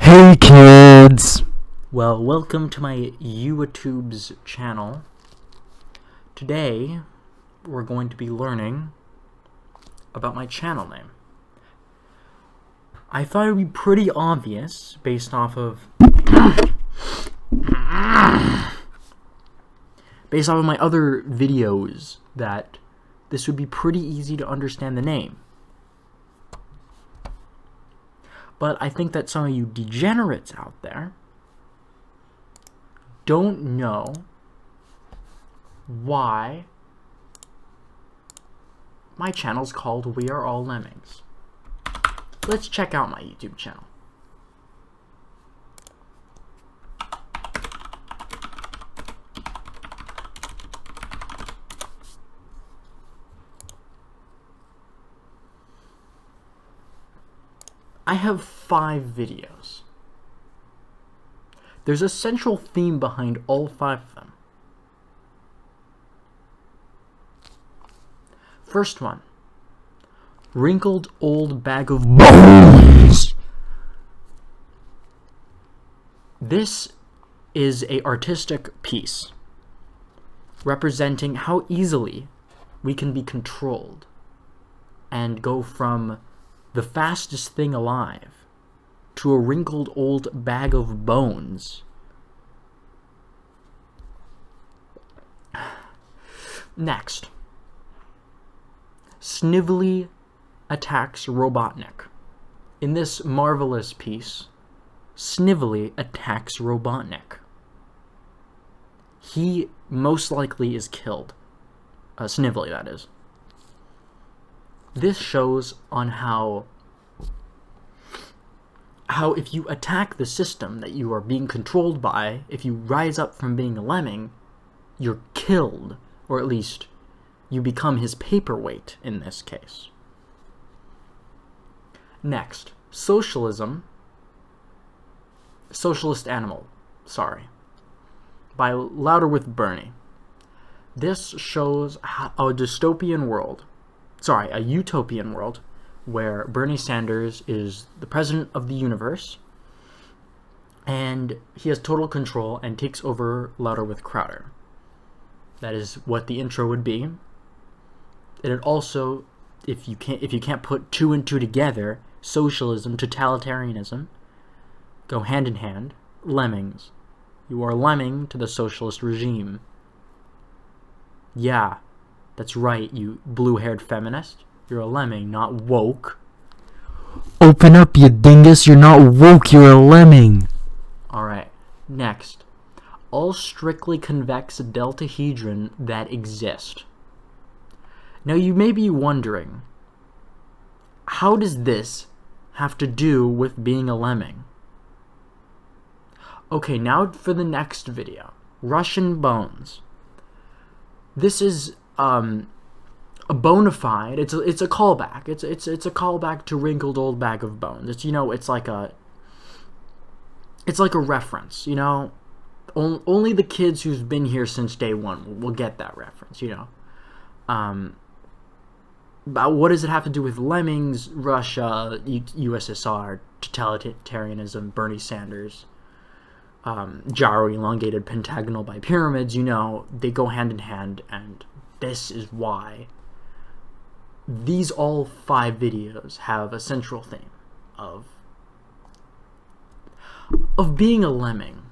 Hey kids! Well, welcome to my YouTube's channel. Today, we're going to be learning about my channel name. I thought it would be pretty obvious based off of my other videos that this would be pretty easy to understand the name. But I think that some of you degenerates out there don't know why my channel's called We Are All Lemmings. Let's check out my YouTube channel. I have 5 videos. There's a central theme behind all 5 of them. First one, wrinkled old bag of bones. This is an artistic piece representing how easily we can be controlled and go from the fastest thing alive to a wrinkled old bag of bones. Next, Snively attacks Robotnik. In this marvelous piece, Snively attacks Robotnik. He most likely is killed. Snively, that is. This shows on how if you attack the system that you are being controlled by, if you rise up from being a lemming, you're killed, or at least you become his paperweight in this case. Next, Socialist Animal, by Louder with Bernie. This shows a utopian world where Bernie Sanders is the president of the universe and he has total control and takes over Louder with Crowder. That is what the intro would be. And it also, if you can't put 2 and 2 together, socialism, totalitarianism go hand in hand. Lemmings. You are a lemming to the socialist regime. Yeah. That's right, you blue-haired feminist. You're a lemming, not woke. Open up, you dingus. You're not woke, you're a lemming. Alright, next. All strictly convex deltahedron that exist. Now you may be wondering, how does this have to do with being a lemming? Okay, now for the next video. Russian bones. This is a bona fide. It's a callback. It's a callback to wrinkled old bag of bones. It's like a reference. Only the kids who's been here since day one will get that reference. But what does it have to do with Lemmings, Russia, USSR, totalitarianism, Bernie Sanders, gyro-elongated pentagonal bipyramids? They go hand in hand, and this is why these all 5 videos have a central theme of being a lemming.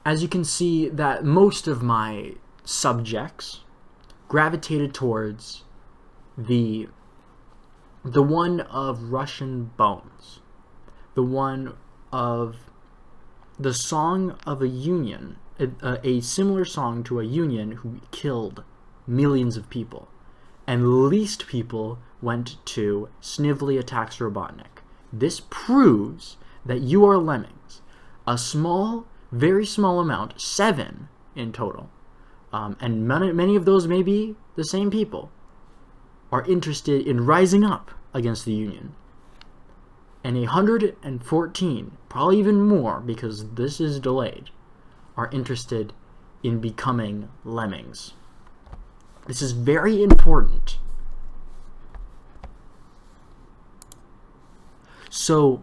As you can see, that most of my subjects gravitated towards the one of Russian bones, the one of the song of a union, a similar song to a union who killed millions of people, and least people went to Snively attacks Robotnik. This proves that You Are Lemmings, a small, very small amount, 7 in total, and many of those may be the same people, are interested in rising up against the union. And 114, probably even more because this is delayed, are interested in becoming lemmings. This is very important So,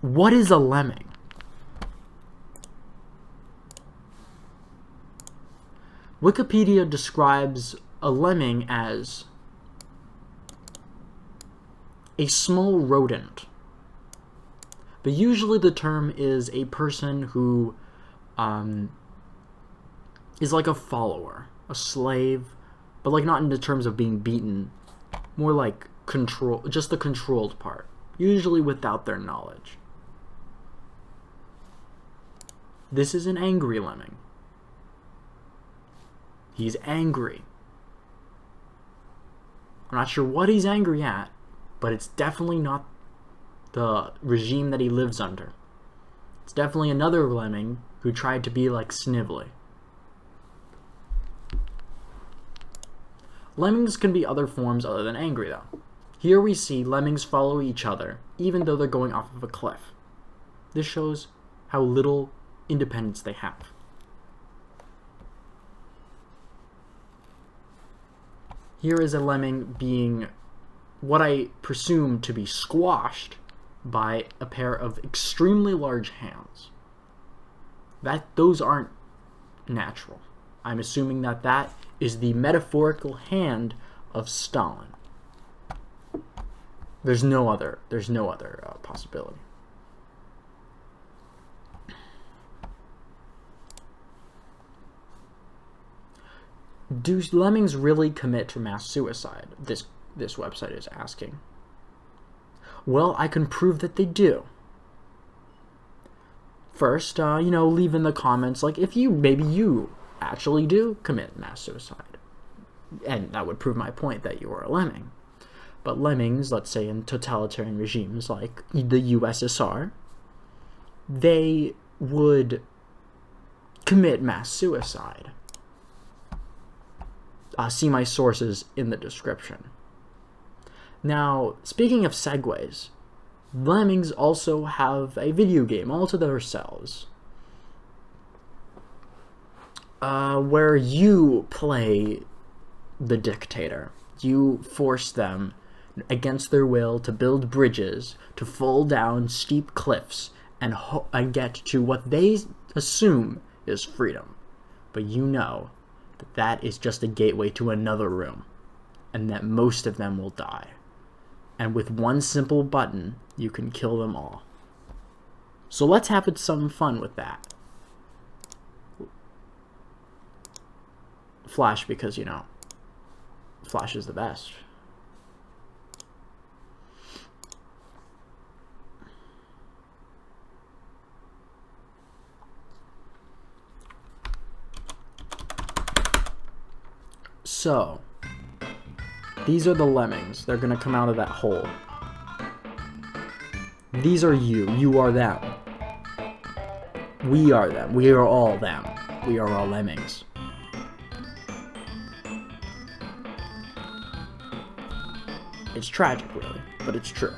what is a lemming? Wikipedia describes a lemming as a small rodent. But usually the term is a person who is like a follower, a slave, but like not in the terms of being beaten, more like control, just the controlled part, usually without their knowledge. This is an angry lemming. He's angry. I'm not sure what he's angry at, but it's definitely not the regime that he lives under. It's definitely another lemming who tried to be like Snively. Lemmings can be other forms other than angry, though. Here we see lemmings follow each other, even though they're going off of a cliff. This shows how little independence they have. Here is a lemming being what I presume to be squashed by a pair of extremely large hands. Those aren't natural. I'm assuming that is the metaphorical hand of Stalin. There's no other possibility. Do lemmings really commit to mass suicide? This website is asking. Well, I can prove that they do. First, leave in the comments, like, if maybe you actually do commit mass suicide. And that would prove my point that you are a lemming. But lemmings, let's say in totalitarian regimes like the USSR, they would commit mass suicide. See my sources in the description. Now, speaking of segues, lemmings also have a video game all to themselves, where you play the dictator. You force them against their will to build bridges, to fall down steep cliffs, and get to what they assume is freedom. But you know that is just a gateway to another room, and that most of them will die. And with one simple button, you can kill them all. So let's have some fun with that. Flash, because, Flash is the best. So, these are the lemmings. They're gonna come out of that hole. These are you. You are them. We are them. We are all them. We are all lemmings. It's tragic, really, but it's true.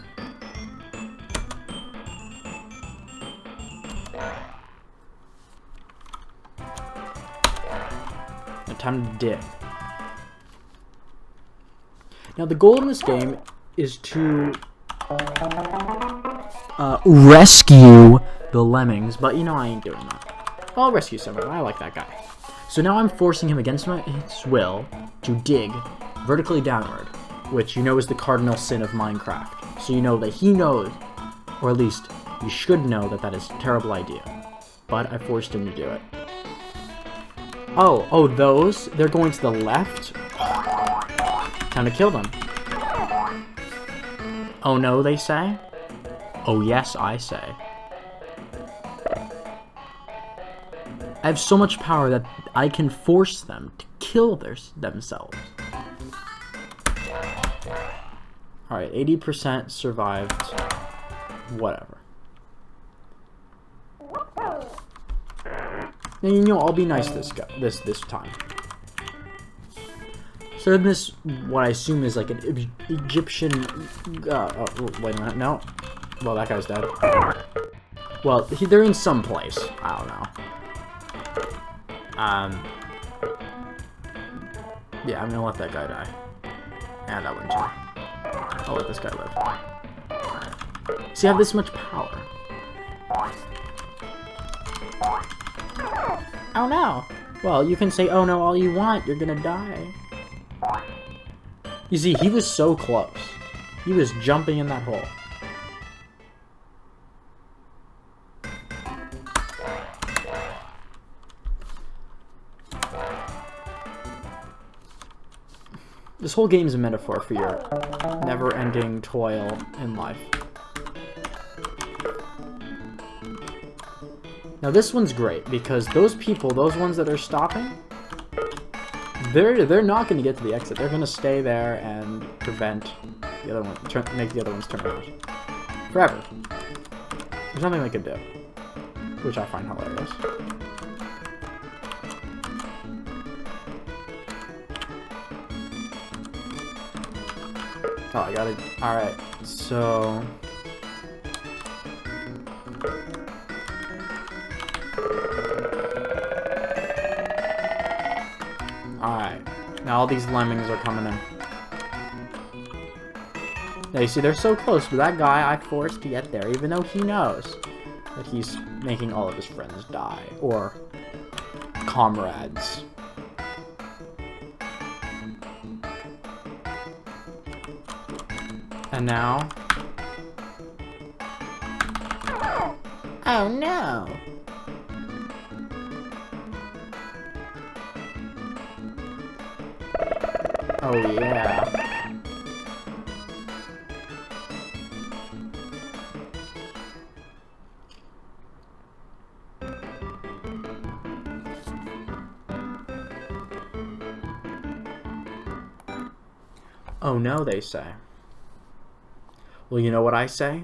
Now, time to dig. Now, the goal in this game is to rescue the lemmings, but I ain't doing that. I'll rescue someone. I like that guy. So now I'm forcing him against his will to dig vertically downward, which is the cardinal sin of Minecraft. So that he knows, or at least you should know, that is a terrible idea. But I forced him to do it. Oh, those? They're going to the left? Time to kill them. Oh no, they say? Oh yes, I say. I have so much power that I can force them to kill themselves. Alright, 80% survived. Whatever. And I'll be nice this time. So in this, what I assume is like an Egyptian. Wait a minute, no. Well, that guy's dead. Well, they're in some place. I don't know. Yeah, I'm gonna let that guy die. And that one too. I'll let this guy live. See, I have this much power. Oh no! Well, you can say, oh no, all you want, you're gonna die. You see, he was so close. He was jumping in that hole. This whole game is a metaphor for your never-ending toil in life. Now this one's great because those people, those ones that are stopping, they're not going to get to the exit. They're going to stay there and prevent the other one, make the other ones turn around forever. There's nothing they could do, which I find hilarious. Oh, I gotta. Alright, so. Alright, now all these lemmings are coming in. Now you see, they're so close, but that guy I forced to get there, even though he knows that he's making all of his friends die, or comrades. And now... Oh no! Oh yeah. Oh no, they say. Well, you know what I say?